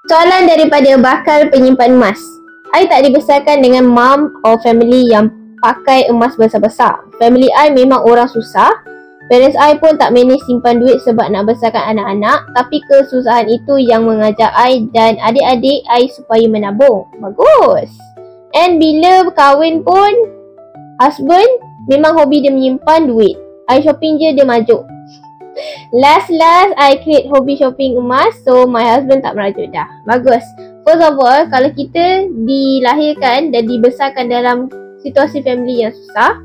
Soalan daripada bakal penyimpan emas. I tak dibesarkan dengan mom or family yang pakai emas besar-besar. Family I memang orang susah. Parents I pun tak manage simpan duit sebab nak besarkan anak-anak. Tapi kesusahan itu yang mengajar I dan adik-adik I supaya menabung. Bagus. And bila kahwin pun, husband memang hobi dia menyimpan duit. I shopping je dia majuk. Last I create hobi shopping emas. So my husband tak merajuk dah. Bagus. First of all, kalau kita dilahirkan dan dibesarkan dalam situasi family yang susah,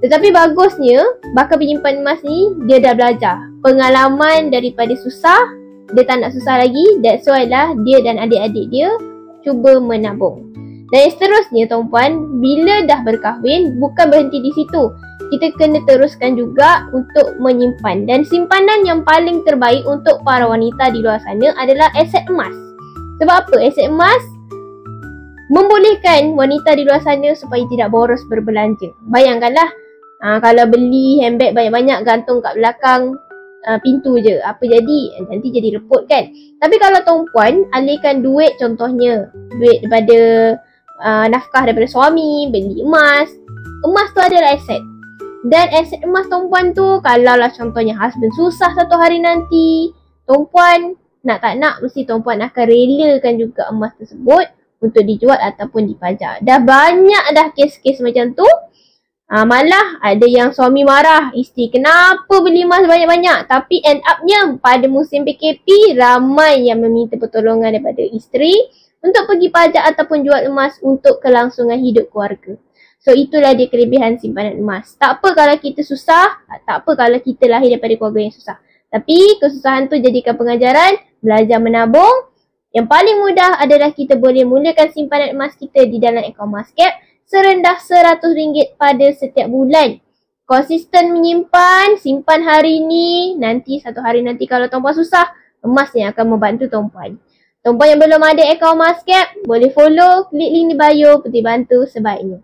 tetapi bagusnya bakal penyimpan emas ni dia dah belajar pengalaman daripada susah. Dia tak nak susah lagi. That's why lah dia dan adik-adik dia cuba menabung. Dan seterusnya tuan-puan, bila dah berkahwin bukan berhenti di situ. Kita kena teruskan juga untuk menyimpan. Dan simpanan yang paling terbaik untuk para wanita di luar sana adalah aset emas. Sebab apa? Aset emas membolehkan wanita di luar sana supaya tidak boros berbelanja. Bayangkanlah, kalau beli handbag banyak-banyak gantung kat belakang pintu je, apa jadi? Nanti jadi repot kan? Tapi kalau tuan-puan alihkan duit, contohnya duit daripada nafkah daripada suami, beli emas. Emas tu adalah aset. Dan aset emas tuan-puan tu, kalau lah contohnya husband susah satu hari nanti, tuan-puan nak tak nak mesti tuan-puan akan relakan juga emas tersebut untuk dijual ataupun dipajak. Dah banyak dah kes-kes macam tu. Malah ada yang suami marah isteri, kenapa beli emas banyak-banyak? Tapi end upnya pada musim PKP ramai yang meminta pertolongan daripada isteri untuk pergi pajak ataupun jual emas untuk kelangsungan hidup keluarga. So itulah dia kelebihan simpanan emas. Tak apa kalau kita susah, tak apa kalau kita lahir daripada keluarga yang susah. Tapi kesusahan tu jadikan pengajaran, belajar menabung. Yang paling mudah adalah kita boleh mulakan simpanan emas kita di dalam akaun Emascap serendah RM100 pada setiap bulan. Konsisten menyimpan, simpan hari ni, nanti satu hari nanti kalau tuan-puan susah, emas yang akan membantu tuan-puan. Tuan-puan yang belum ada akaun Emascap, boleh follow, klik link di bio, putih bantu sebaiknya.